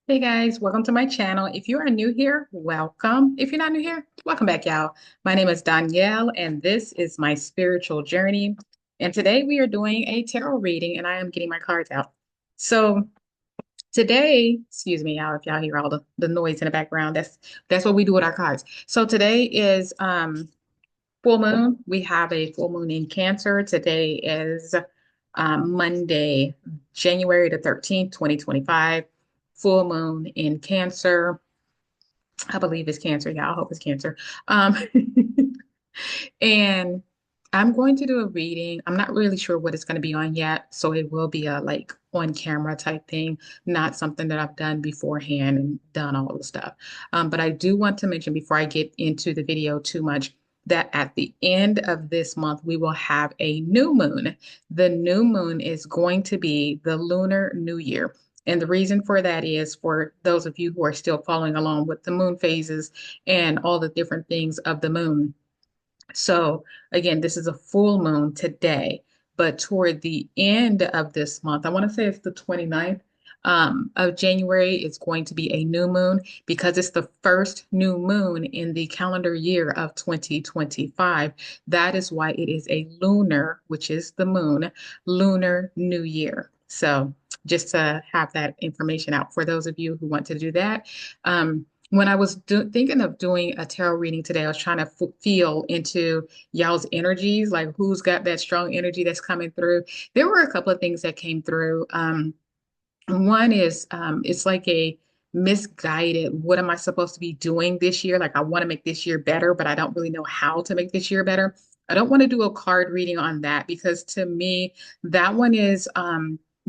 Hey guys, welcome to my channel. If you are new here, welcome. If you're not new here, welcome back, y'all. My name is Danielle, and this is my spiritual journey. And today we are doing a tarot reading, and I am getting my cards out. So today, excuse me, y'all, if y'all hear all the noise in the background, that's what we do with our cards. So today is full moon. We have a full moon in Cancer. Today is Monday, January the 13th, 2025. Full moon in Cancer. I believe it's Cancer. Yeah, I hope it's Cancer. Um, and I'm going to do a reading. I'm not really sure what it's going to be on yet, so it will be a like on camera type thing, not something that I've done beforehand and done all the stuff. But I do want to mention before I get into the video too much that at the end of this month, we will have a new moon. The new moon is going to be the Lunar New Year. And the reason for that is for those of you who are still following along with the moon phases and all the different things of the moon. So again, this is a full moon today, but toward the end of this month, I want to say it's the 29th of January, it's going to be a new moon because it's the first new moon in the calendar year of 2025. That is why it is a lunar, which is the moon, lunar new year. So just to have that information out for those of you who want to do that. When I was thinking of doing a tarot reading today, I was trying to feel into y'all's energies, like who's got that strong energy that's coming through. There were a couple of things that came through. One is it's like a misguided, what am I supposed to be doing this year? Like I want to make this year better, but I don't really know how to make this year better. I don't want to do a card reading on that because to me, that one is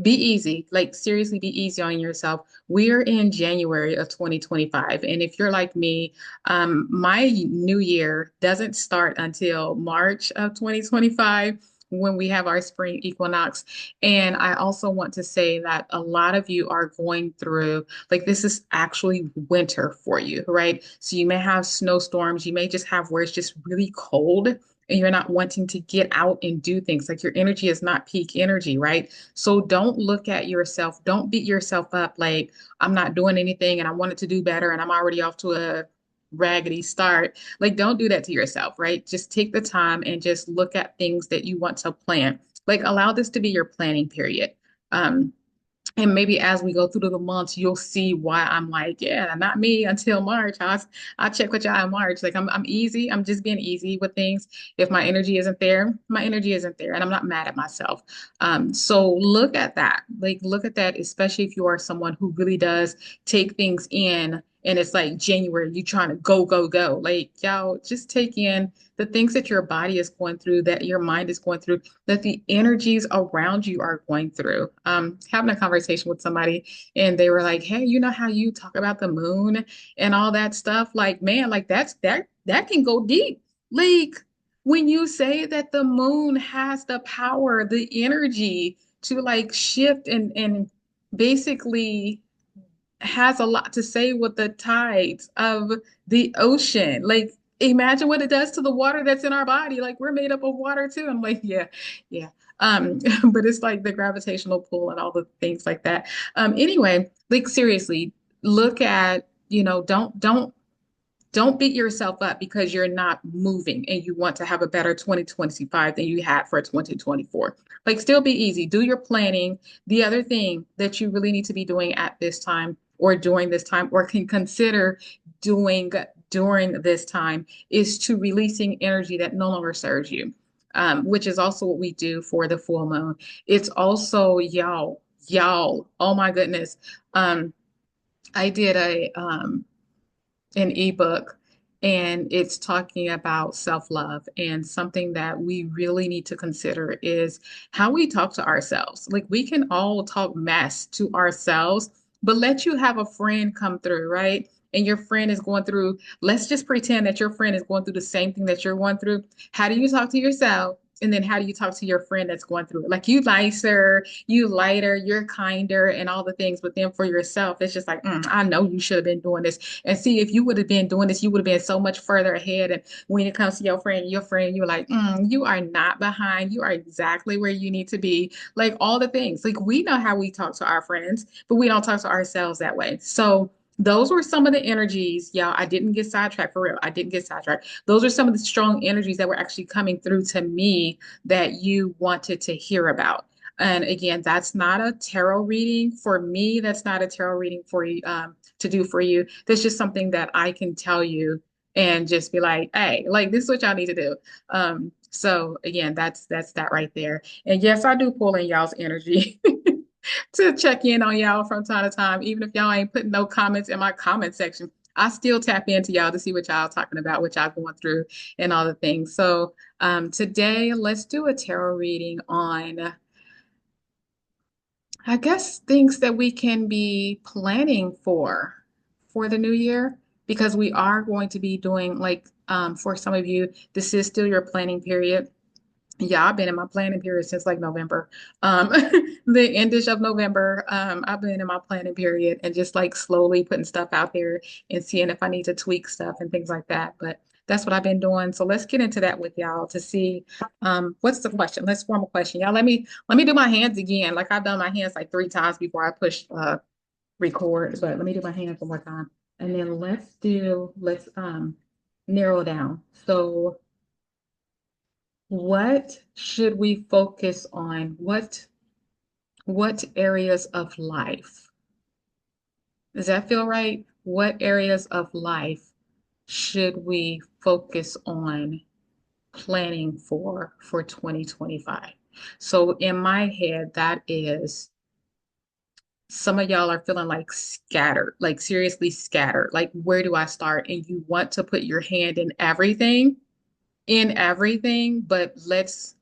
be easy. Like seriously, be easy on yourself. We're in January of 2025. And if you're like me, my new year doesn't start until March of 2025 when we have our spring equinox. And I also want to say that a lot of you are going through, like, this is actually winter for you, right? So you may have snowstorms, you may just have where it's just really cold and you're not wanting to get out and do things. Like your energy is not peak energy, right? So don't look at yourself, don't beat yourself up like, I'm not doing anything and I wanted to do better and I'm already off to a raggedy start. Like, don't do that to yourself, right? Just take the time and just look at things that you want to plan. Like, allow this to be your planning period. Um, and maybe as we go through the months, you'll see why I'm like, yeah, not me until March. I'll check with y'all in March. Like I'm easy. I'm just being easy with things. If my energy isn't there, my energy isn't there, and I'm not mad at myself. So look at that. Like look at that, especially if you are someone who really does take things in. And it's like January, you trying to go, go, go. Like y'all, just take in the things that your body is going through, that your mind is going through, that the energies around you are going through. Having a conversation with somebody and they were like, hey, you know how you talk about the moon and all that stuff? Like, man, like that can go deep. Like when you say that the moon has the power, the energy to like shift and basically has a lot to say with the tides of the ocean. Like, imagine what it does to the water that's in our body. Like, we're made up of water too. I'm like, yeah, yeah. But it's like the gravitational pull and all the things like that. Anyway, like seriously, look at, don't beat yourself up because you're not moving and you want to have a better 2025 than you had for 2024. Like, still be easy. Do your planning. The other thing that you really need to be doing at this time or during this time or can consider doing during this time is to releasing energy that no longer serves you, which is also what we do for the full moon. It's also oh my goodness. Um, I did an ebook and it's talking about self-love, and something that we really need to consider is how we talk to ourselves. Like we can all talk mess to ourselves, but let you have a friend come through, right? And your friend is going through, let's just pretend that your friend is going through the same thing that you're going through. How do you talk to yourself? And then how do you talk to your friend that's going through it? Like you nicer, you lighter, you're kinder, and all the things. But then for yourself, it's just like, I know you should have been doing this. And see, if you would have been doing this, you would have been so much further ahead. And when it comes to your friend, you're like, you are not behind. You are exactly where you need to be. Like all the things. Like we know how we talk to our friends, but we don't talk to ourselves that way. So those were some of the energies, y'all. I didn't get sidetracked for real. I didn't get sidetracked. Those are some of the strong energies that were actually coming through to me that you wanted to hear about. And again, that's not a tarot reading for me. That's not a tarot reading for you to do for you. That's just something that I can tell you and just be like, hey, like this is what y'all need to do. So again, that's that right there. And yes, I do pull in y'all's energy to check in on y'all from time to time, even if y'all ain't putting no comments in my comment section. I still tap into y'all to see what y'all talking about, what y'all going through, and all the things. So today, let's do a tarot reading on, I guess, things that we can be planning for the new year, because we are going to be doing like for some of you, this is still your planning period. Yeah, I've been in my planning period since like November. Um, the endish of November, I've been in my planning period and just like slowly putting stuff out there and seeing if I need to tweak stuff and things like that. But that's what I've been doing. So let's get into that with y'all to see what's the question. Let's form a question. Y'all let me do my hands again. Like I've done my hands like 3 times before I push record, but let me do my hands one more time. And then let's narrow down. So what should we focus on? What areas of life? Does that feel right? What areas of life should we focus on planning for 2025? So in my head, that is some of y'all are feeling like scattered, like seriously scattered. Like where do I start? And you want to put your hand in everything, but let's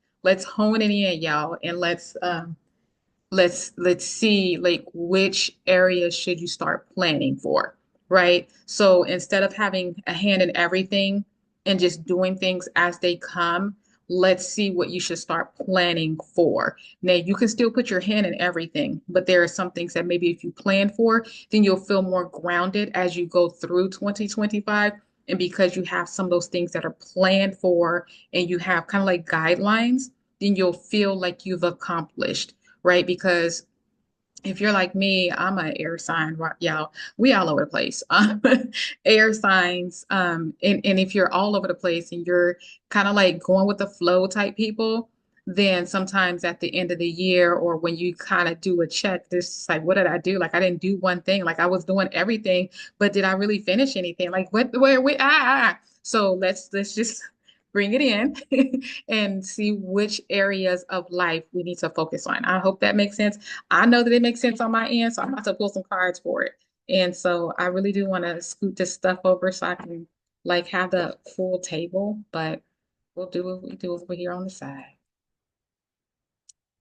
hone it in, y'all, and let's see like which areas should you start planning for, right? So instead of having a hand in everything and just doing things as they come, let's see what you should start planning for. Now, you can still put your hand in everything, but there are some things that maybe if you plan for, then you'll feel more grounded as you go through 2025. And because you have some of those things that are planned for and you have kind of like guidelines, then you'll feel like you've accomplished, right? Because if you're like me, I'm an air sign, right, y'all. We all over the place. Air signs. And if you're all over the place and you're kind of like going with the flow type people, then sometimes at the end of the year or when you kind of do a check, this like, what did I do? Like I didn't do one thing. Like I was doing everything, but did I really finish anything? Like what where we So let's just bring it in and see which areas of life we need to focus on. I hope that makes sense. I know that it makes sense on my end, so I'm about to pull some cards for it. And so I really do want to scoot this stuff over so I can like have the full table, but we'll do what we do over here on the side.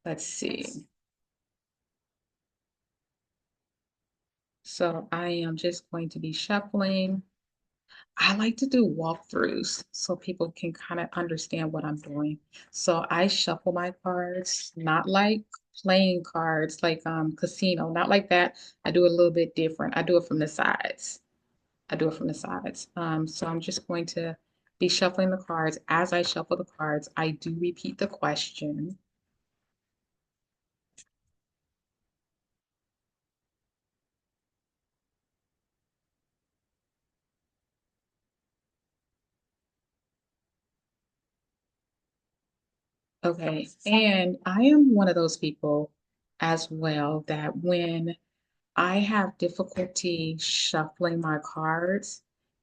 Let's see. So I am just going to be shuffling. I like to do walkthroughs so people can kind of understand what I'm doing. So I shuffle my cards, not like playing cards like casino, not like that. I do it a little bit different. I do it from the sides. I do it from the sides. So I'm just going to be shuffling the cards. As I shuffle the cards, I do repeat the question. Okay. And I am one of those people as well that when I have difficulty shuffling my cards.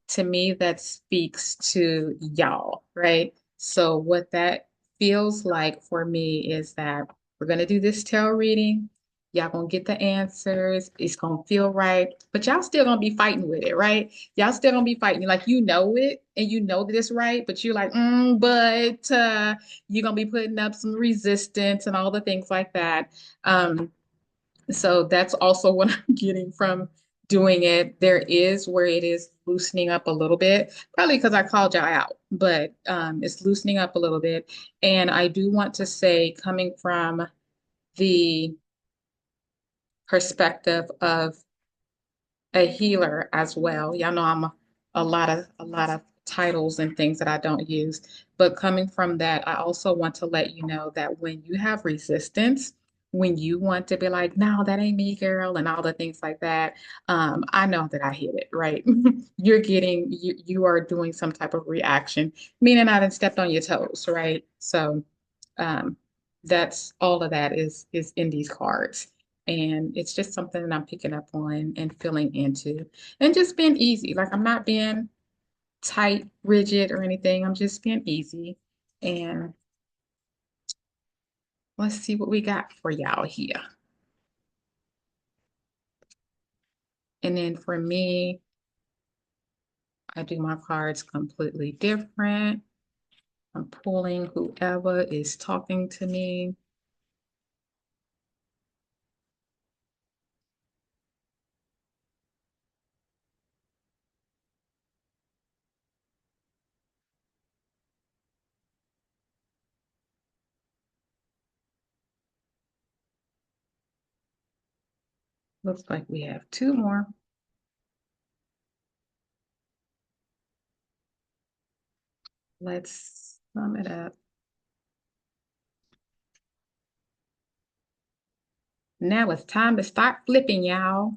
To me, that speaks to y'all, right? So, what that feels like for me is that we're going to do this tarot reading. Y'all going to get the answers. It's going to feel right. But y'all still going to be fighting with it, right? Y'all still going to be fighting. Like, you know it and you know that it's right, but you're like, but you're going to be putting up some resistance and all the things like that. So that's also what I'm getting from doing it. There is where it is loosening up a little bit, probably because I called y'all out, but it's loosening up a little bit. And I do want to say, coming from the perspective of a healer as well. Y'all know I'm a lot of titles and things that I don't use. But coming from that, I also want to let you know that when you have resistance, when you want to be like, no, that ain't me, girl, and all the things like that, I know that I hit it, right? You are doing some type of reaction, meaning I didn't stepped on your toes, right? So um, that's all of that is in these cards. And it's just something that I'm picking up on and feeling into and just being easy. Like I'm not being tight, rigid, or anything. I'm just being easy. And let's see what we got for y'all here. And then for me, I do my cards completely different. I'm pulling whoever is talking to me. Looks like we have two more. Let's sum it up. Now it's time to start flipping, y'all.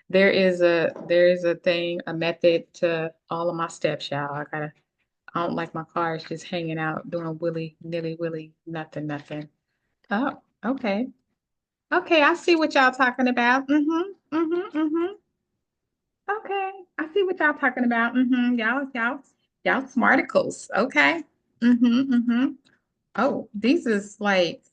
There is a thing, a method to all of my steps, y'all. I don't like my cars just hanging out doing willy nilly willy nothing nothing. Oh, okay. Okay, I see what y'all talking about. Mm-hmm. Okay. I see what y'all talking about. Y'all smarticles. Okay. Mm-hmm. Oh, these is like,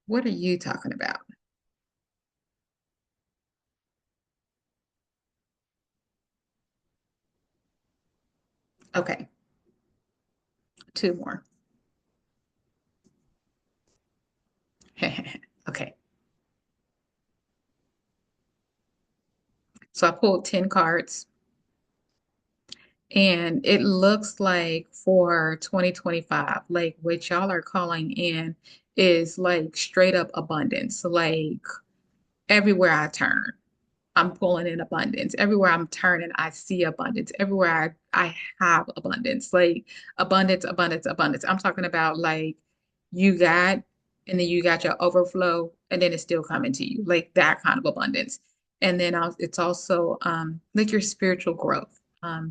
what are you talking about? Okay, two more. Okay. So I pulled 10 cards. And it looks like for 2025, like what y'all are calling in is like straight up abundance. Like everywhere I turn, I'm pulling in abundance. Everywhere I'm turning, I see abundance. Everywhere I have abundance, like abundance, abundance, abundance. I'm talking about like you got, and then you got your overflow, and then it's still coming to you, like that kind of abundance. And then it's also like your spiritual growth.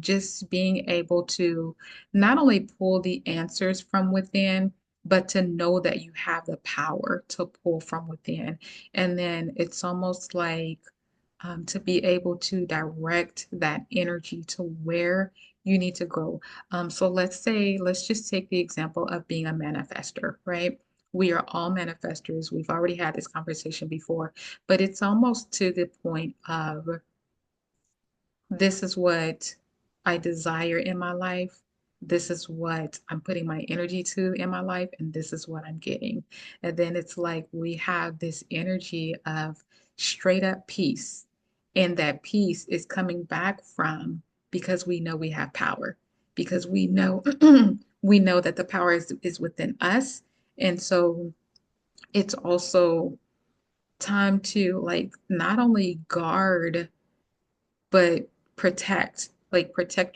Just being able to not only pull the answers from within, but to know that you have the power to pull from within. And then it's almost like to be able to direct that energy to where you need to go. So let's just take the example of being a manifester, right? We are all manifestors. We've already had this conversation before, but it's almost to the point of this is what I desire in my life. This is what I'm putting my energy to in my life, and this is what I'm getting. And then it's like we have this energy of straight up peace. And that peace is coming back from because we know we have power, because we know we know that the power is within us. And so it's also time to like not only guard but protect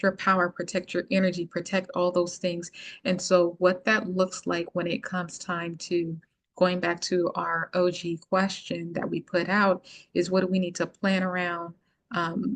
your power, protect your energy, protect all those things. And so what that looks like when it comes time to going back to our OG question that we put out is what do we need to plan around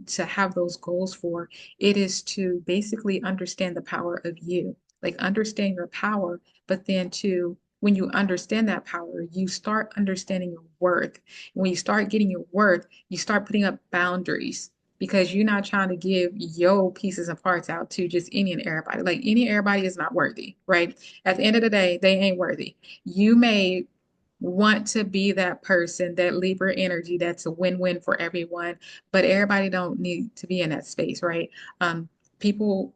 to have those goals for? It is to basically understand the power of you, like understand your power, but then to when you understand that power, you start understanding your worth. When you start getting your worth, you start putting up boundaries because you're not trying to give your pieces and parts out to just any and everybody. Like any and everybody is not worthy, right? At the end of the day, they ain't worthy. You may want to be that person, that Libra energy that's a win-win for everyone, but everybody don't need to be in that space, right? People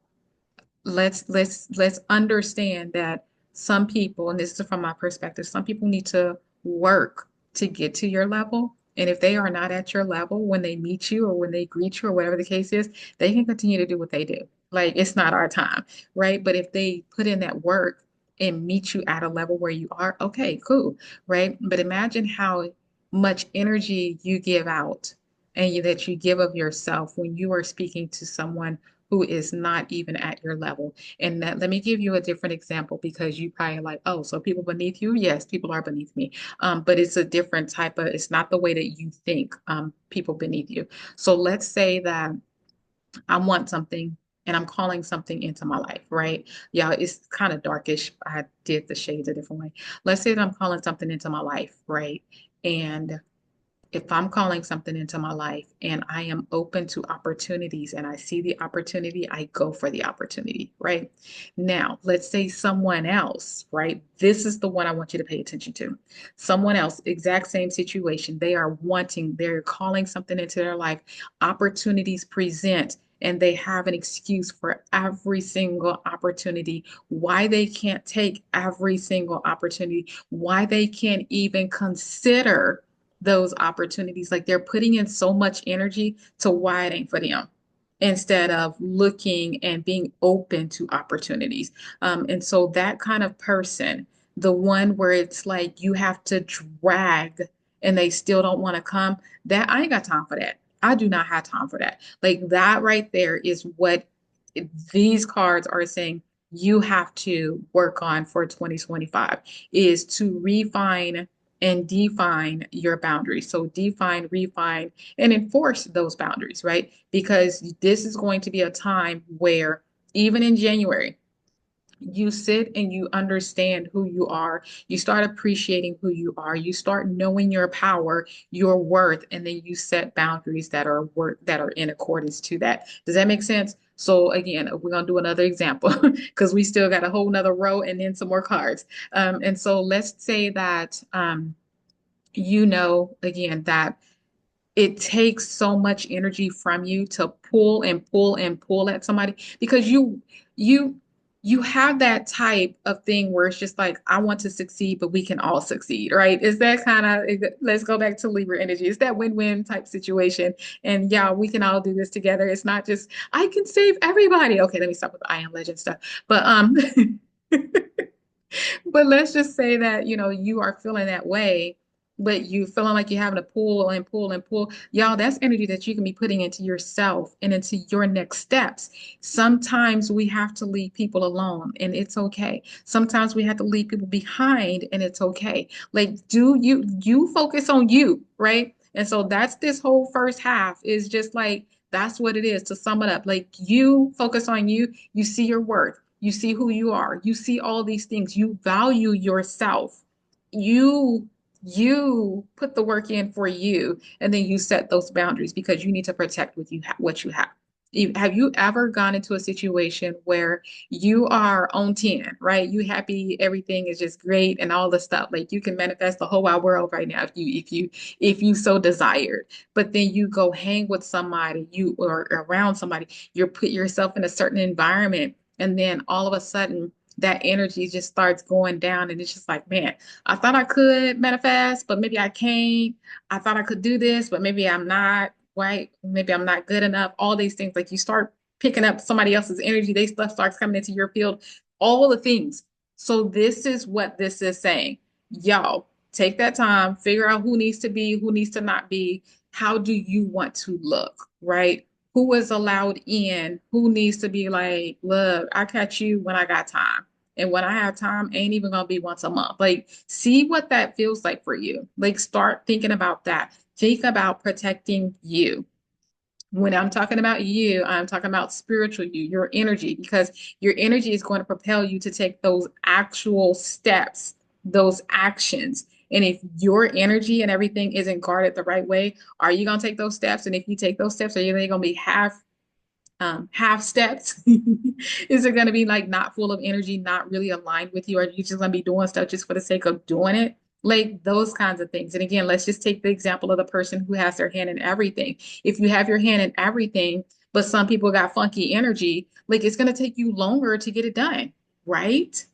let's understand that some people, and this is from my perspective, some people need to work to get to your level. And if they are not at your level when they meet you or when they greet you or whatever the case is, they can continue to do what they do. Like it's not our time, right? But if they put in that work and meet you at a level where you are, okay, cool, right? But imagine how much energy you give out and that you give of yourself when you are speaking to someone who is not even at your level. And that, let me give you a different example because you probably like, oh, so people beneath you? Yes, people are beneath me. But it's a different type of, it's not the way that you think people beneath you. So let's say that I want something and I'm calling something into my life, right? Yeah, it's kind of darkish. I did the shades a different way. Let's say that I'm calling something into my life, right? And if I'm calling something into my life and I am open to opportunities and I see the opportunity, I go for the opportunity, right? Now, let's say someone else, right? This is the one I want you to pay attention to. Someone else, exact same situation. They are wanting, they're calling something into their life. Opportunities present. And they have an excuse for every single opportunity, why they can't take every single opportunity, why they can't even consider those opportunities. Like they're putting in so much energy to why it ain't for them instead of looking and being open to opportunities. And so that kind of person, the one where it's like you have to drag and they still don't want to come, that I ain't got time for that. I do not have time for that. Like that right there is what these cards are saying you have to work on for 2025 is to refine and define your boundaries. So define, refine, and enforce those boundaries, right? Because this is going to be a time where even in January, you sit and you understand who you are. You start appreciating who you are. You start knowing your power, your worth, and then you set boundaries that are in accordance to that. Does that make sense? So again, we're gonna do another example because we still got a whole nother row and then some more cards. And so let's say that you know again that it takes so much energy from you to pull and pull and pull at somebody because you you have that type of thing where it's just like I want to succeed but we can all succeed, right? Is that kind of, let's go back to Libra energy. It's that win-win type situation, and yeah, we can all do this together. It's not just I can save everybody. Okay, let me stop with the I am legend stuff. But but let's just say that, you know, you are feeling that way, but you feeling like you're having to pull and pull and pull. Y'all, that's energy that you can be putting into yourself and into your next steps. Sometimes we have to leave people alone and it's okay. Sometimes we have to leave people behind and it's okay. Like, do you focus on you, right? And so that's this whole first half is just like, that's what it is to sum it up. Like you focus on you, you see your worth. You see who you are. You see all these things. You value yourself. You you put the work in for you, and then you set those boundaries because you need to protect what you have. Have you ever gone into a situation where you are on 10, right? You happy, everything is just great and all the stuff. Like you can manifest the whole wide world right now if you so desired. But then you go hang with somebody, you or around somebody, you put yourself in a certain environment and then all of a sudden, that energy just starts going down. And it's just like, man, I thought I could manifest, but maybe I can't. I thought I could do this, but maybe I'm not, right? Maybe I'm not good enough. All these things, like you start picking up somebody else's energy, they stuff starts coming into your field, all the things. So this is what this is saying. Y'all, take that time, figure out who needs to be, who needs to not be. How do you want to look, right? Who is allowed in, who needs to be like, look, I catch you when I got time. And when I have time, ain't even gonna be once a month. Like, see what that feels like for you. Like, start thinking about that. Think about protecting you. When I'm talking about you, I'm talking about spiritual you, your energy, because your energy is going to propel you to take those actual steps, those actions. And if your energy and everything isn't guarded the right way, are you going to take those steps? And if you take those steps, are you going to be half steps? Is it going to be like not full of energy, not really aligned with you? Or are you just going to be doing stuff just for the sake of doing it? Like those kinds of things. And again, let's just take the example of the person who has their hand in everything. If you have your hand in everything, but some people got funky energy. Like it's going to take you longer to get it done, right?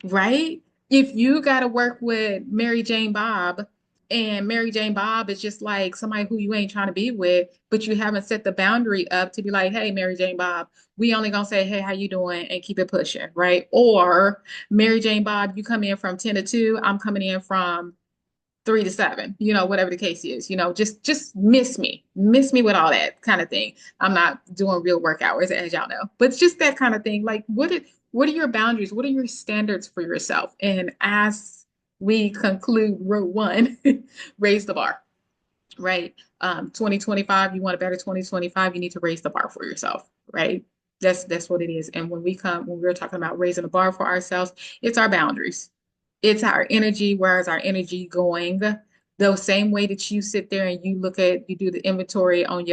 Right? If you got to work with Mary Jane Bob and Mary Jane Bob is just like somebody who you ain't trying to be with, but you haven't set the boundary up to be like, hey, Mary Jane Bob, we only gonna say, hey, how you doing? And keep it pushing, right? Or Mary Jane Bob, you come in from 10 to 2, I'm coming in from 3 to 7, whatever the case is, just miss me with all that kind of thing. I'm not doing real work hours, as y'all know, but it's just that kind of thing. Like, what are your boundaries? What are your standards for yourself? And as we conclude row one, raise the bar, right? 2025, you want a better 2025, you need to raise the bar for yourself, right? That's what it is. And when we're talking about raising the bar for ourselves, it's our boundaries. It's our energy. Where is our energy going? The same way that you sit there and you do the inventory on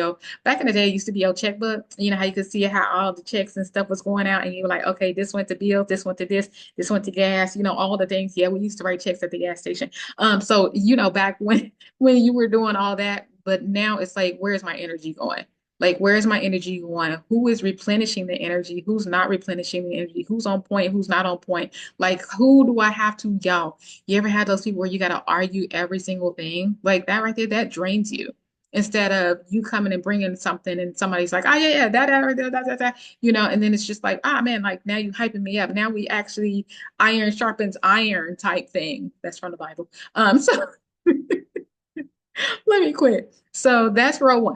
back in the day, it used to be your checkbook. You know how you could see how all the checks and stuff was going out, and you were like, okay, this went to bills, this went to this went to gas, all the things. Yeah, we used to write checks at the gas station. So back when you were doing all that, but now it's like, where's my energy going? Like, where's my energy going? Who is replenishing the energy? Who's not replenishing the energy? Who's on point? Who's not on point? Like, who do I have to, y'all? You ever had those people where you got to argue every single thing? Like that right there, that drains you. Instead of you coming and bringing something and somebody's like, oh, yeah, yeah, that, and then it's just like, ah, man, like now you hyping me up. Now we actually iron sharpens iron type thing. That's from the Bible. So let me quit. So that's row one.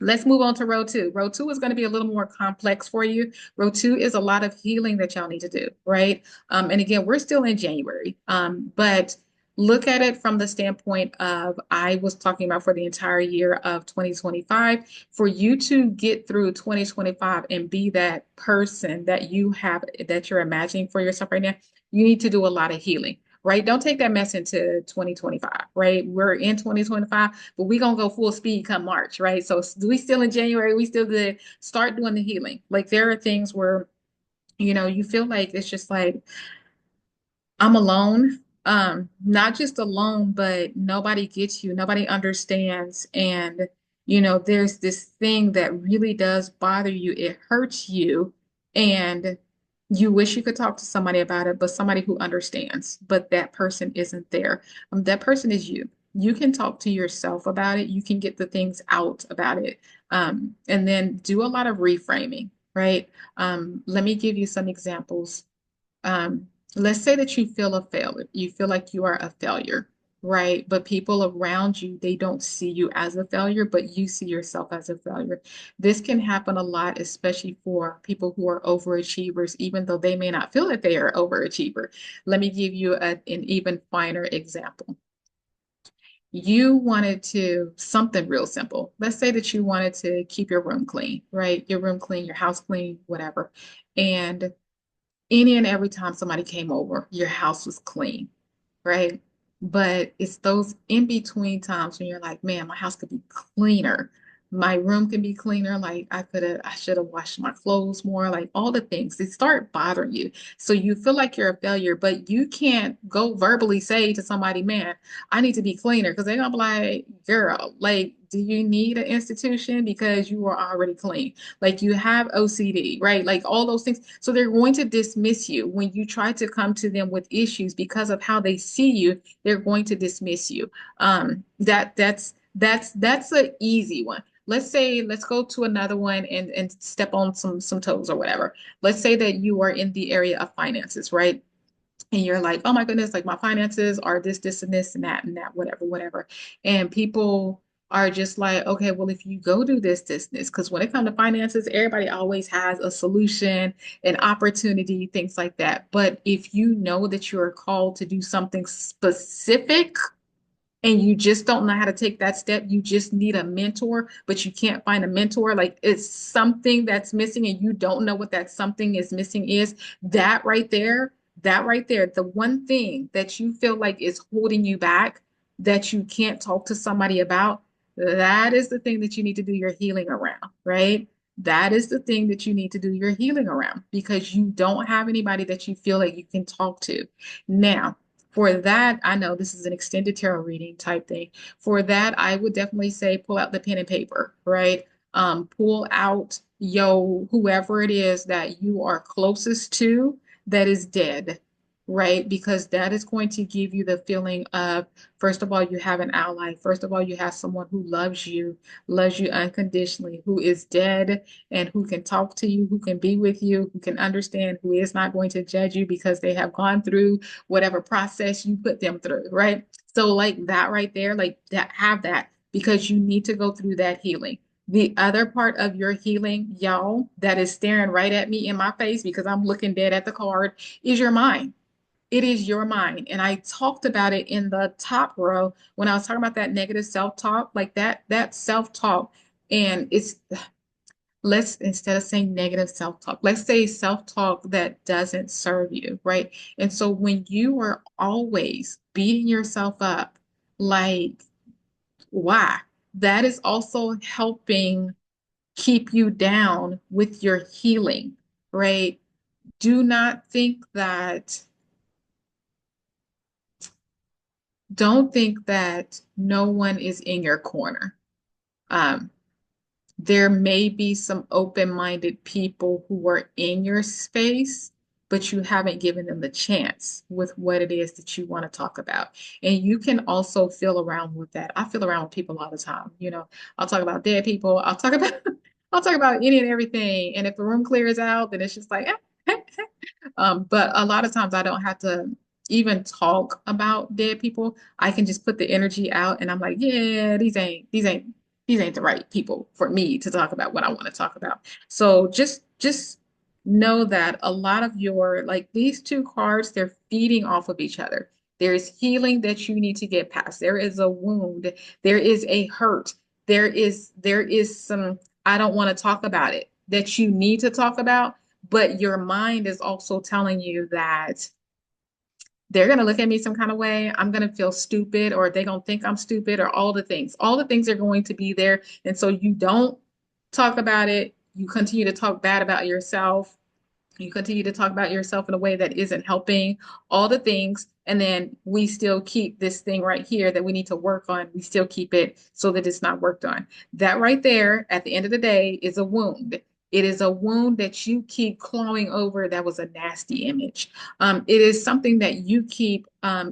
Let's move on to row two. Row two is going to be a little more complex for you. Row two is a lot of healing that y'all need to do, right? And again, we're still in January, but look at it from the standpoint of I was talking about for the entire year of 2025. For you to get through 2025 and be that person that you're imagining for yourself right now, you need to do a lot of healing. Right? Don't take that mess into 2025, right? We're in 2025, but we're gonna go full speed come March, right? So we still in January, we still good. Start doing the healing. Like there are things where, you feel like it's just like I'm alone. Not just alone, but nobody gets you, nobody understands. And, there's this thing that really does bother you. It hurts you. And you wish you could talk to somebody about it, but somebody who understands, but that person isn't there. That person is you. You can talk to yourself about it. You can get the things out about it. And then do a lot of reframing, right? Let me give you some examples. Let's say that you feel a failure. You feel like you are a failure, right? But people around you, they don't see you as a failure, but you see yourself as a failure. This can happen a lot, especially for people who are overachievers, even though they may not feel that they are overachiever. Let me give you an even finer example. You wanted to something real simple. Let's say that you wanted to keep your room clean, right? Your room clean, your house clean, whatever. And any and every time somebody came over, your house was clean, right? But it's those in between times when you're like, man, my house could be cleaner. My room can be cleaner. Like I should have washed my clothes more, like all the things. They start bothering you. So you feel like you're a failure, but you can't go verbally say to somebody, man, I need to be cleaner. Because they're gonna be like, girl, like, do you need an institution because you are already clean? Like you have OCD, right? Like all those things. So they're going to dismiss you when you try to come to them with issues because of how they see you. They're going to dismiss you. That's an easy one. Let's go to another one and step on some toes or whatever. Let's say that you are in the area of finances, right? And you're like, oh my goodness, like my finances are this and that, whatever, whatever. And people are just like, okay, well, if you go do this, because when it comes to finances, everybody always has a solution, an opportunity, things like that. But if you know that you're called to do something specific, and you just don't know how to take that step, you just need a mentor, but you can't find a mentor, like it's something that's missing and you don't know what that something is missing is, that right there, the one thing that you feel like is holding you back, that you can't talk to somebody about, that is the thing that you need to do your healing around, right? That is the thing that you need to do your healing around because you don't have anybody that you feel like you can talk to. Now, for that, I know this is an extended tarot reading type thing. For that, I would definitely say pull out the pen and paper, right? Pull out yo whoever it is that you are closest to that is dead, right? Because that is going to give you the feeling of, first of all, you have an ally. First of all, you have someone who loves you unconditionally, who is dead and who can talk to you, who can be with you, who can understand, who is not going to judge you because they have gone through whatever process you put them through, right? So, like that right there, like that, have that because you need to go through that healing. The other part of your healing, y'all, that is staring right at me in my face because I'm looking dead at the card, is your mind. It is your mind. And I talked about it in the top row when I was talking about that negative self-talk, like that self-talk. And it's let's instead of saying negative self-talk, let's say self-talk that doesn't serve you, right? And so when you are always beating yourself up, like, why? That is also helping keep you down with your healing, right? Do not think that, don't think that no one is in your corner. Um, there may be some open-minded people who are in your space, but you haven't given them the chance with what it is that you want to talk about. And you can also feel around with that. I feel around with people all the time. You know, I'll talk about dead people. I'll talk about I'll talk about any and everything. And if the room clears out, then it's just like, but a lot of times I don't have to even talk about dead people. I can just put the energy out and I'm like, yeah, these ain't the right people for me to talk about what I want to talk about. So just know that a lot of your like these two cards, they're feeding off of each other. There's healing that you need to get past. There is a wound. There is a hurt. There is some I don't want to talk about it that you need to talk about, but your mind is also telling you that they're going to look at me some kind of way. I'm going to feel stupid, or they're going to think I'm stupid, or all the things. All the things are going to be there. And so you don't talk about it. You continue to talk bad about yourself. You continue to talk about yourself in a way that isn't helping, all the things. And then we still keep this thing right here that we need to work on. We still keep it so that it's not worked on. That right there, at the end of the day, is a wound. It is a wound that you keep clawing over. That was a nasty image. It is something that you keep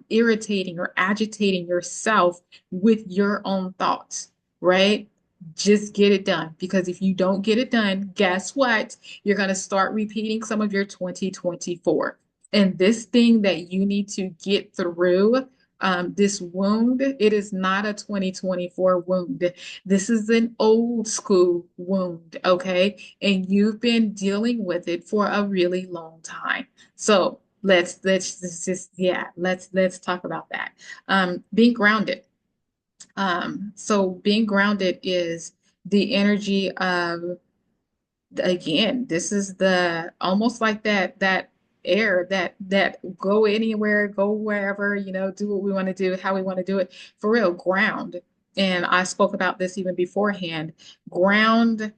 irritating or agitating yourself with your own thoughts, right? Just get it done. Because if you don't get it done, guess what? You're going to start repeating some of your 2024. And this thing that you need to get through, this wound, it is not a 2024 wound. This is an old school wound, okay? And you've been dealing with it for a really long time. So let's just yeah, let's talk about that. Being grounded. So being grounded is the energy of, again, this is the almost like that air that go anywhere, go wherever, do what we want to do, how we want to do it. For real, ground. And I spoke about this even beforehand. Ground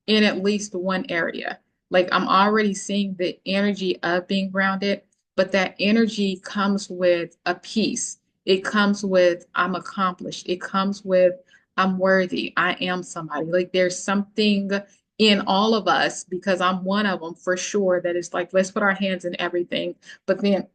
in at least one area. Like I'm already seeing the energy of being grounded, but that energy comes with a peace. It comes with I'm accomplished. It comes with I'm worthy. I am somebody. Like there's something in all of us because I'm one of them for sure that is like, let's put our hands in everything. But then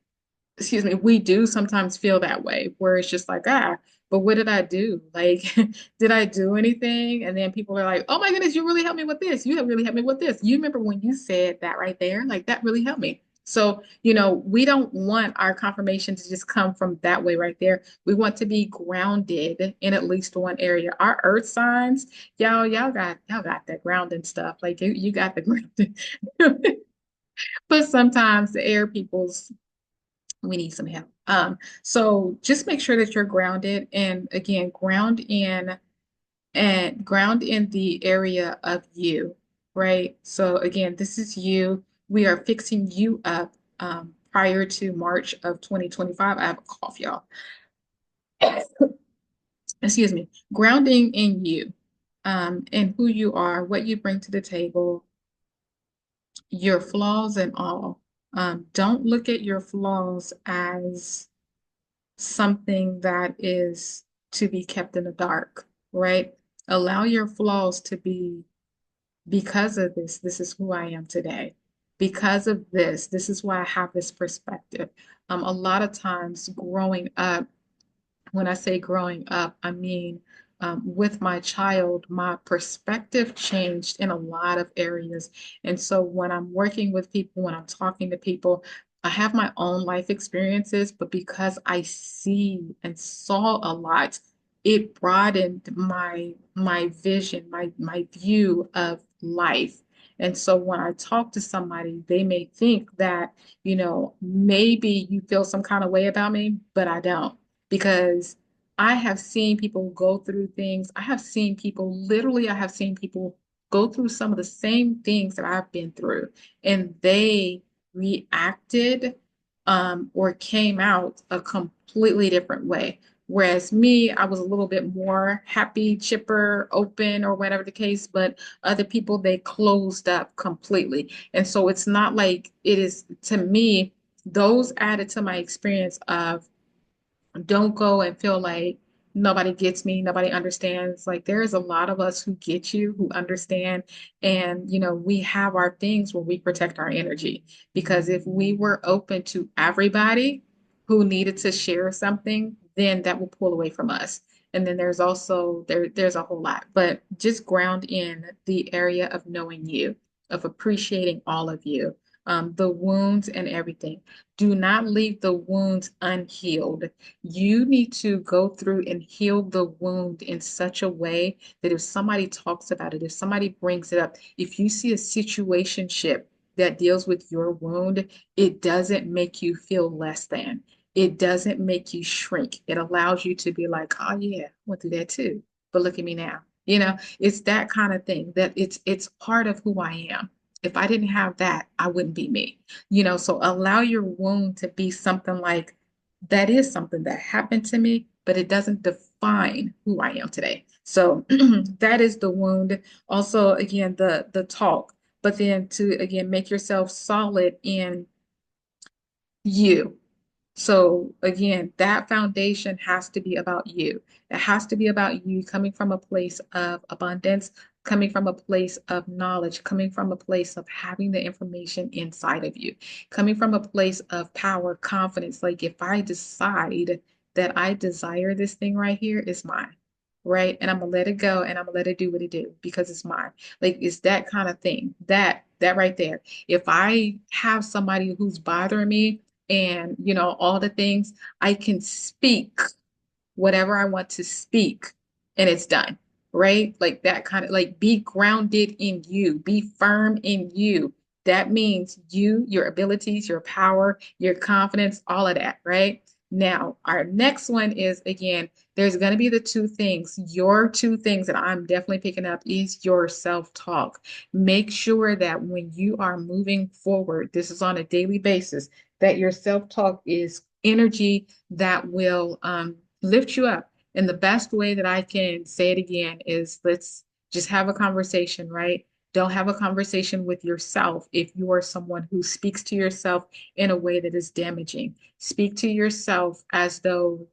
excuse me, we do sometimes feel that way where it's just like, but what did I do? Like, did I do anything? And then people are like, oh my goodness, you really helped me with this. You have really helped me with this. You remember when you said that right there? Like, that really helped me. So, we don't want our confirmation to just come from that way right there. We want to be grounded in at least one area. Our earth signs, y'all got that grounding stuff. Like you got the grounding. But sometimes the air peoples we need some help. So just make sure that you're grounded and again, ground in the area of you, right? So again, this is you. We are fixing you up prior to March of 2025. I have a cough, y'all. Excuse me. Grounding in you, and who you are, what you bring to the table, your flaws and all. Don't look at your flaws as something that is to be kept in the dark, right? Allow your flaws to be because of this, this is who I am today. Because of this is why I have this perspective. A lot of times growing up, when I say growing up, I mean with my child, my perspective changed in a lot of areas. And so when I'm working with people, when I'm talking to people, I have my own life experiences, but because I see and saw a lot, it broadened my vision, my view of life. And so when I talk to somebody, they may think that, maybe you feel some kind of way about me, but I don't because I have seen people go through things. I have seen people, literally, I have seen people go through some of the same things that I've been through, and they reacted or came out a completely different way. Whereas me, I was a little bit more happy, chipper, open, or whatever the case, but other people, they closed up completely. And so it's not like it is, to me, those added to my experience of don't go and feel like nobody gets me, nobody understands. Like there's a lot of us who get you, who understand. And, we have our things where we protect our energy. Because if we were open to everybody who needed to share something, then that will pull away from us. And then there's also there's a whole lot, but just ground in the area of knowing you, of appreciating all of you, the wounds and everything. Do not leave the wounds unhealed. You need to go through and heal the wound in such a way that if somebody talks about it, if somebody brings it up, if you see a situationship that deals with your wound, it doesn't make you feel less than. It doesn't make you shrink. It allows you to be like, oh yeah, I went through that too. But look at me now. It's that kind of thing that it's part of who I am. If I didn't have that, I wouldn't be me. So allow your wound to be something like that is something that happened to me, but it doesn't define who I am today. So that is the wound. Also, again, the talk, but then to again make yourself solid in you. So again, that foundation has to be about you. It has to be about you coming from a place of abundance, coming from a place of knowledge, coming from a place of having the information inside of you, coming from a place of power, confidence. Like if I decide that I desire this thing right here, it's mine. Right. And I'm gonna let it go and I'm gonna let it do what it do because it's mine. Like it's that kind of thing. That right there. If I have somebody who's bothering me, and all the things I can speak whatever I want to speak and it's done, right? Like that kind of like be grounded in you, be firm in you. That means you, your abilities, your power, your confidence, all of that, right? Now, our next one is again, there's going to be the two things. Your two things that I'm definitely picking up is your self-talk. Make sure that when you are moving forward, this is on a daily basis, that your self-talk is energy that will lift you up. And the best way that I can say it again is let's just have a conversation, right? Don't have a conversation with yourself if you are someone who speaks to yourself in a way that is damaging. Speak to yourself as though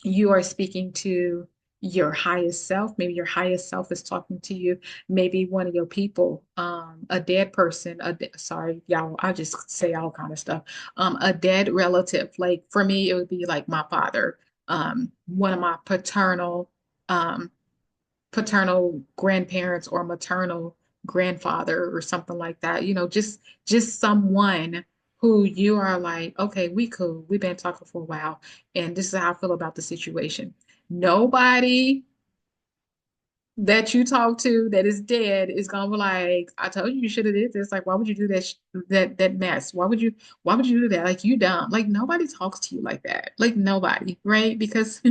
you are speaking to your highest self. Maybe your highest self is talking to you. Maybe one of your people, a dead person, sorry, y'all, I just say all kind of stuff. A dead relative. Like for me, it would be like my father, one of my um, paternal grandparents or maternal grandfather or something like that. Just someone who you are like, okay, we cool. We've been talking for a while, and this is how I feel about the situation. Nobody that you talk to that is dead is gonna be like, I told you should have did this. Like, why would you do that mess? Why would you do that? Like you dumb. Like nobody talks to you like that. Like nobody, right? Because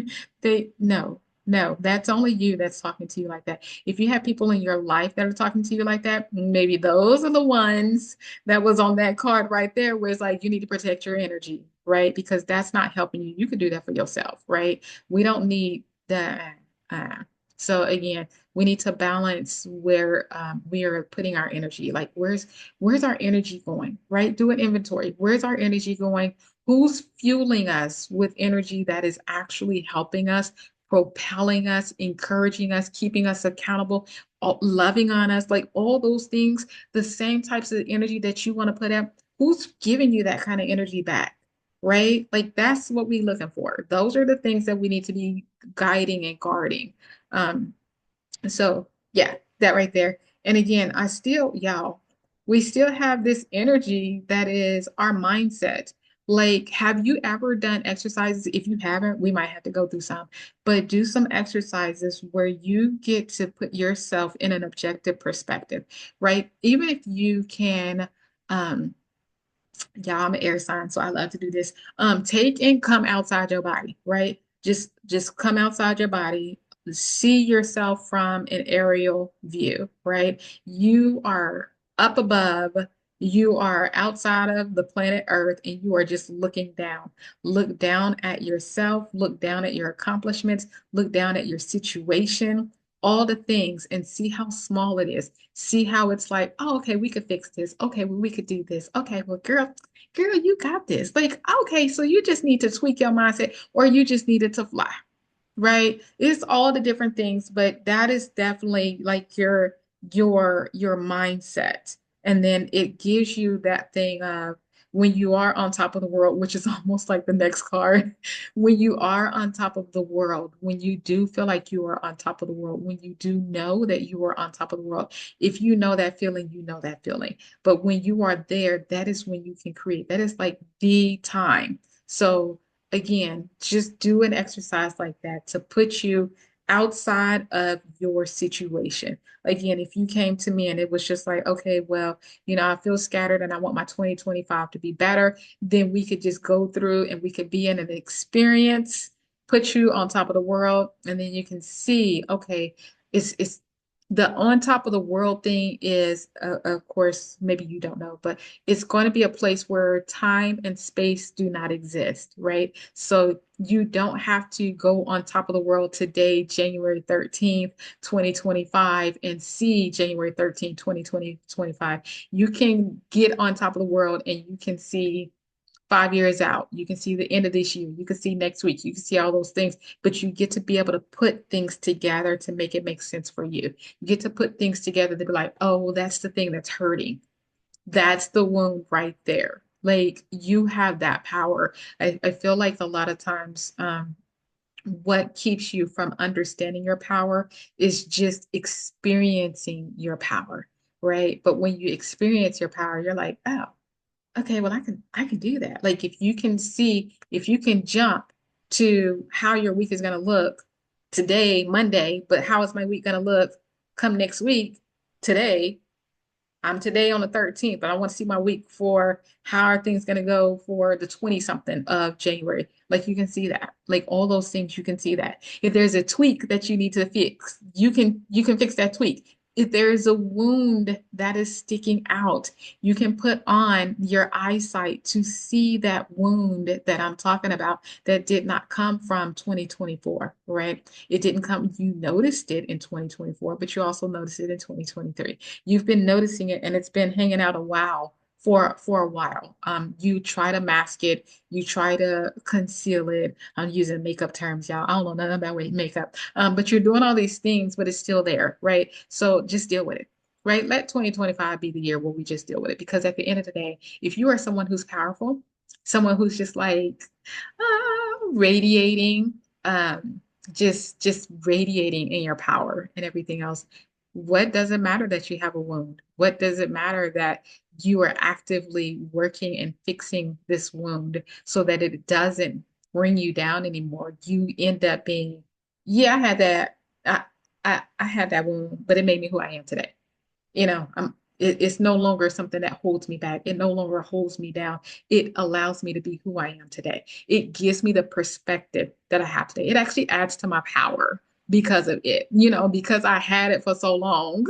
they no, that's only you that's talking to you like that. If you have people in your life that are talking to you like that, maybe those are the ones that was on that card right there where it's like you need to protect your energy, right? Because that's not helping you. You could do that for yourself, right? We don't need that. So again, we need to balance where we are putting our energy. Like where's our energy going, right? Do an inventory. Where's our energy going? Who's fueling us with energy that is actually helping us? propelling us, encouraging us, keeping us accountable, loving on us, like all those things, the same types of energy that you want to put out, who's giving you that kind of energy back? Right? Like that's what we're looking for. Those are the things that we need to be guiding and guarding. Um, so yeah, that right there. And again, y'all, we still have this energy that is our mindset. Like, have you ever done exercises? If you haven't, we might have to go through some, but do some exercises where you get to put yourself in an objective perspective, right? Even if you can, um, yeah, I'm an air sign, so I love to do this. Take and come outside your body, right? Just come outside your body, see yourself from an aerial view, right? You are up above, you are outside of the planet Earth, and you are just looking down. Look down at yourself, look down at your accomplishments, look down at your situation, all the things, and see how small it is. See how it's like, oh, okay, we could fix this. Okay, well, we could do this. Okay, well, girl, you got this. Like, okay, so you just need to tweak your mindset or you just needed to fly, right? It's all the different things, but that is definitely like your mindset. And then it gives you that thing of when you are on top of the world, which is almost like the next card. When you are on top of the world, when you do feel like you are on top of the world, when you do know that you are on top of the world, if you know that feeling, you know that feeling. But when you are there, that is when you can create. That is like the time. So again, just do an exercise like that to put you outside of your situation. Again, if you came to me and it was just like, okay, well, I feel scattered and I want my 2025 to be better, then we could just go through and we could be in an experience, put you on top of the world, and then you can see, okay, it's the on top of the world thing is, of course, maybe you don't know, but it's going to be a place where time and space do not exist, right? So you don't have to go on top of the world today, January 13th, 2025, and see January 13th, 2025. You can get on top of the world and you can see 5 years out. You can see the end of this year. You can see next week. You can see all those things, but you get to be able to put things together to make it make sense for you. You get to put things together to be like, oh, that's the thing that's hurting. That's the wound right there. Like you have that power. I feel like a lot of times, what keeps you from understanding your power is just experiencing your power, right? But when you experience your power, you're like, oh, okay, well, I can do that. Like if you can jump to how your week is going to look today, Monday, but how is my week going to look come next week, today, I'm today on the 13th, but I want to see my week for how are things going to go for the 20 something of January. Like you can see that. Like all those things you can see that. If there's a tweak that you need to fix, you can fix that tweak. If there is a wound that is sticking out, you can put on your eyesight to see that wound that I'm talking about that did not come from 2024, right? It didn't come, you noticed it in 2024, but you also noticed it in 2023. You've been noticing it and it's been hanging out a while for a while. You try to mask it, you try to conceal it. I'm using makeup terms, y'all. I don't know nothing about makeup. But you're doing all these things, but it's still there, right? So just deal with it. Right? Let 2025 be the year where we just deal with it. Because at the end of the day, if you are someone who's powerful, someone who's just like radiating, just radiating in your power and everything else, what does it matter that you have a wound? What does it matter that you are actively working and fixing this wound so that it doesn't bring you down anymore? You end up being, yeah, I had that. I had that wound, but it made me who I am today. It's no longer something that holds me back. It no longer holds me down. It allows me to be who I am today. It gives me the perspective that I have today. It actually adds to my power because of it, because I had it for so long.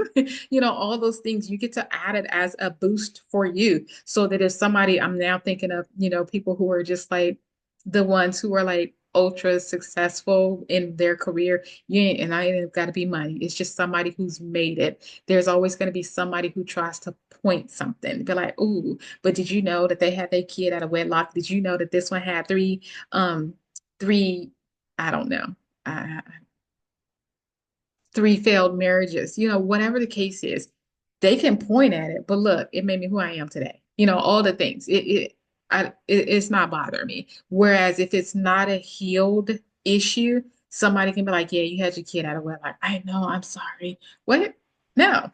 All those things, you get to add it as a boost for you. So that if somebody, I'm now thinking of, people who are just like the ones who are like ultra successful in their career. You ain't, and I ain't got to be money. It's just somebody who's made it. There's always going to be somebody who tries to point something, be like, "Ooh, but did you know that they had their kid out of wedlock? Did you know that this one had three, I don't know, uh, three failed marriages, whatever the case is, they can point at it, but look, it made me who I am today. All the things. It's not bothering me. Whereas if it's not a healed issue, somebody can be like, yeah, you had your kid out of wedlock. I know, I'm sorry. What? No.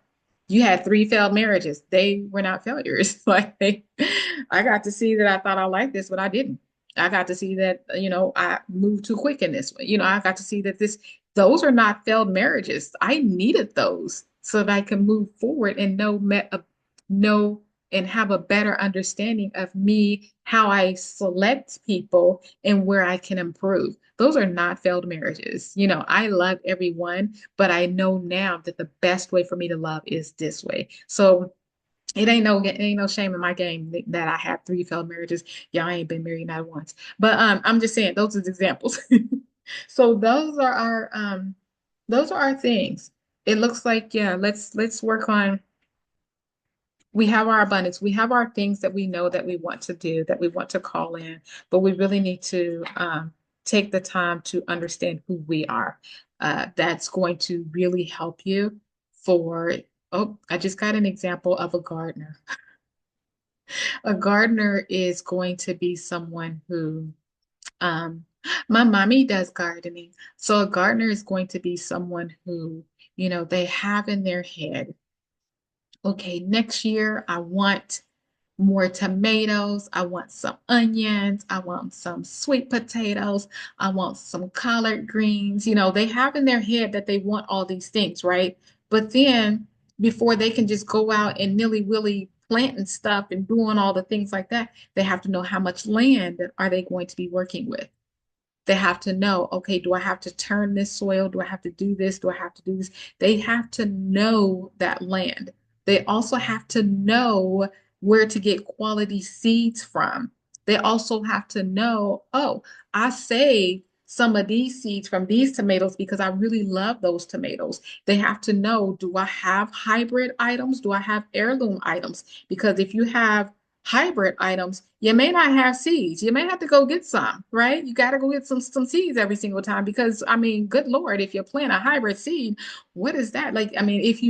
You had three failed marriages. They were not failures. Like I got to see that I thought I liked this, but I didn't. I got to see that, I moved too quick in this one. I got to see that those are not failed marriages. I needed those so that I can move forward and know and have a better understanding of me, how I select people and where I can improve. Those are not failed marriages. I love everyone, but I know now that the best way for me to love is this way. So it ain't no shame in my game that I have three failed marriages. Y'all ain't been married not once. But I'm just saying those are the examples. So those are our things. It looks like, yeah, let's work on, we have our abundance. We have our things that we know that we want to do, that we want to call in, but we really need to take the time to understand who we are. That's going to really help you for, oh, I just got an example of a gardener. A gardener is going to be someone who, um, my mommy does gardening. So a gardener is going to be someone who, they have in their head, okay, next year I want more tomatoes. I want some onions. I want some sweet potatoes. I want some collard greens. They have in their head that they want all these things, right? But then before they can just go out and nilly-willy planting stuff and doing all the things like that, they have to know how much land are they going to be working with. They have to know, okay, do I have to turn this soil? Do I have to do this? Do I have to do this? They have to know that land. They also have to know where to get quality seeds from. They also have to know, oh, I saved some of these seeds from these tomatoes because I really love those tomatoes. They have to know, do I have hybrid items? Do I have heirloom items? Because if you have hybrid items, you may not have seeds. You may have to go get some, right? You got to go get some seeds every single time because I mean, good Lord, if you plant a hybrid seed, what is that? Like, I mean, if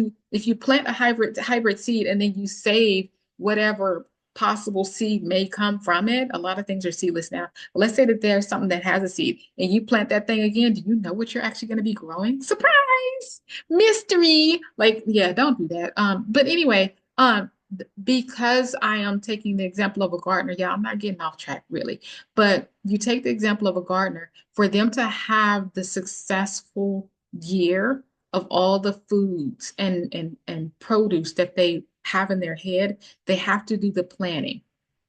you plant a hybrid seed and then you save whatever possible seed may come from it, a lot of things are seedless now. But let's say that there's something that has a seed and you plant that thing again, do you know what you're actually going to be growing? Surprise! Mystery. Like, yeah, don't do that. But anyway, because I am taking the example of a gardener, yeah, I'm not getting off track really, but you take the example of a gardener, for them to have the successful year of all the foods and produce that they have in their head, they have to do the planning.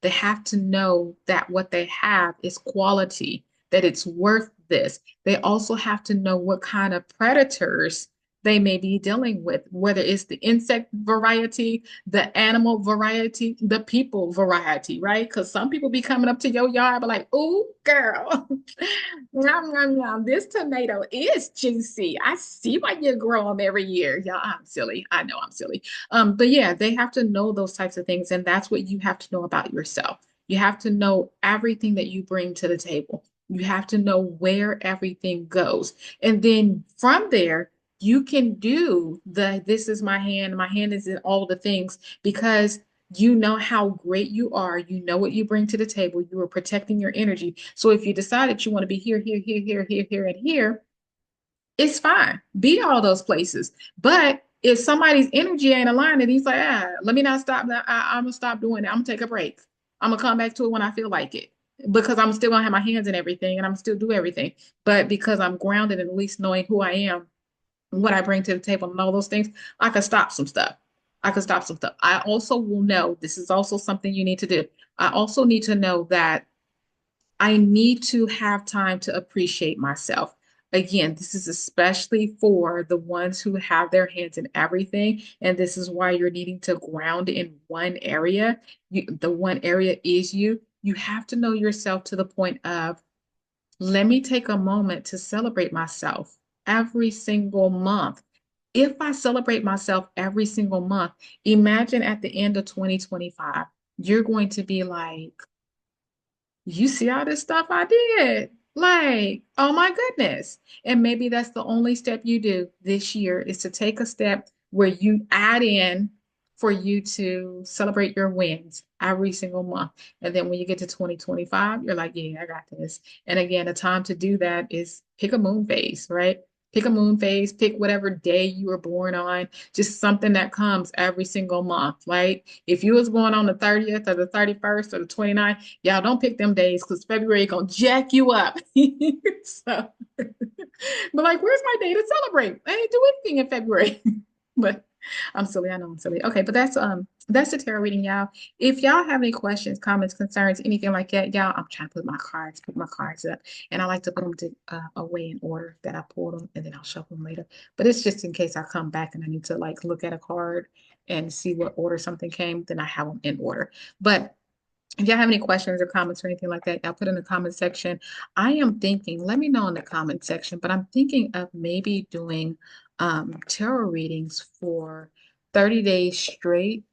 They have to know that what they have is quality, that it's worth this. They also have to know what kind of predators they may be dealing with, whether it's the insect variety, the animal variety, the people variety, right? Because some people be coming up to your yard, but like, "Ooh, girl, nom, nom, nom, this tomato is juicy. I see why you grow them every year." Yeah, I'm silly. I know I'm silly. But yeah, they have to know those types of things, and that's what you have to know about yourself. You have to know everything that you bring to the table. You have to know where everything goes. And then from there, you can do this is my hand is in all the things because you know how great you are. You know what you bring to the table. You are protecting your energy. So if you decide that you want to be here, here, here, here, here, here, and here, it's fine. Be all those places. But if somebody's energy ain't aligned and he's like, let me not stop that. I'm gonna stop doing that. I'm gonna take a break. I'm gonna come back to it when I feel like it. Because I'm still gonna have my hands in everything and I'm still do everything. But because I'm grounded in at least knowing who I am, what I bring to the table and all those things, I can stop some stuff. I can stop some stuff. I also will know this is also something you need to do. I also need to know that I need to have time to appreciate myself. Again, this is especially for the ones who have their hands in everything. And this is why you're needing to ground in one area. The one area is you. You have to know yourself to the point of, let me take a moment to celebrate myself every single month. If I celebrate myself every single month, imagine at the end of 2025, you're going to be like, you see all this stuff I did. Like, oh my goodness. And maybe that's the only step you do this year is to take a step where you add in for you to celebrate your wins every single month. And then when you get to 2025, you're like, yeah, I got this. And again, the time to do that is pick a moon phase, right? Pick a moon phase, pick whatever day you were born on, just something that comes every single month, right? If you was born on the 30th or the 31st or the 29th, y'all don't pick them days because February gonna jack you up. So, but like, where's my day to celebrate? I didn't do anything in February. But I'm silly. I know I'm silly. Okay, but that's the tarot reading, y'all. If y'all have any questions, comments, concerns, anything like that, y'all, I'm trying to put my cards up, and I like to put them away in order that I pulled them, and then I'll shuffle them later. But it's just in case I come back and I need to like look at a card and see what order something came, then I have them in order. But if y'all have any questions or comments or anything like that, y'all put in the comment section. I am thinking, let me know in the comment section, but I'm thinking of maybe doing tarot readings for 30 days straight.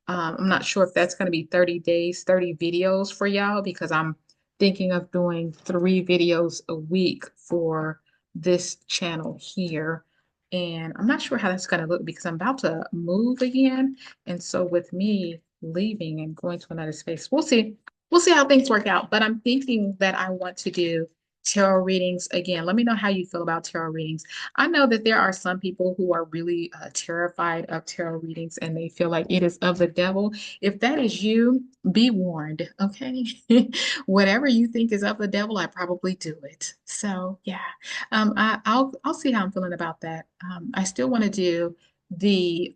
I'm not sure if that's going to be 30 days, 30 videos for y'all because I'm thinking of doing 3 videos a week for this channel here. And I'm not sure how that's going to look because I'm about to move again. And so with me leaving and going to another space, we'll see. We'll see how things work out. But I'm thinking that I want to do tarot readings again. Let me know how you feel about tarot readings. I know that there are some people who are really terrified of tarot readings and they feel like it is of the devil. If that is you, be warned, okay? Whatever you think is of the devil, I probably do it. So yeah, I'll see how I'm feeling about that. I still want to do the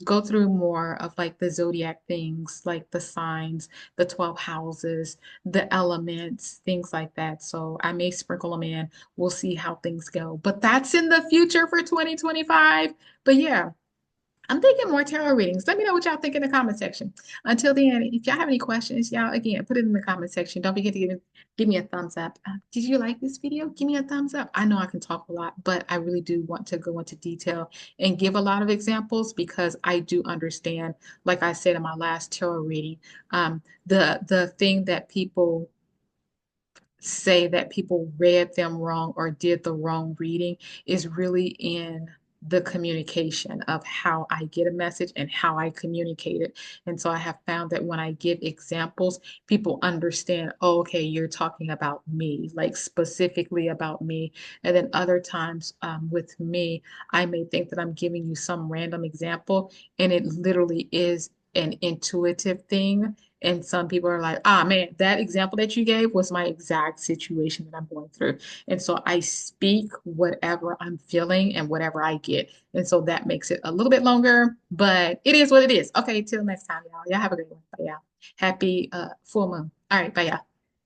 go through more of like the zodiac things, like the signs, the 12 houses, the elements, things like that. So I may sprinkle them in. We'll see how things go. But that's in the future for 2025. But yeah, I'm thinking more tarot readings. Let me know what y'all think in the comment section. Until then, if y'all have any questions, y'all, again, put it in the comment section. Don't forget to give me a thumbs up. Did you like this video? Give me a thumbs up. I know I can talk a lot, but I really do want to go into detail and give a lot of examples because I do understand, like I said in my last tarot reading, the thing that people say that people read them wrong or did the wrong reading is really in the communication of how I get a message and how I communicate it. And so I have found that when I give examples, people understand, oh, okay, you're talking about me, like specifically about me. And then other times with me, I may think that I'm giving you some random example, and it literally is an intuitive thing and some people are like, ah, man, that example that you gave was my exact situation that I'm going through. And so I speak whatever I'm feeling and whatever I get. And so that makes it a little bit longer, but it is what it is. Okay, till next time, y'all. Y'all have a great one. Bye, y'all. Happy full moon. All right, bye, y'all.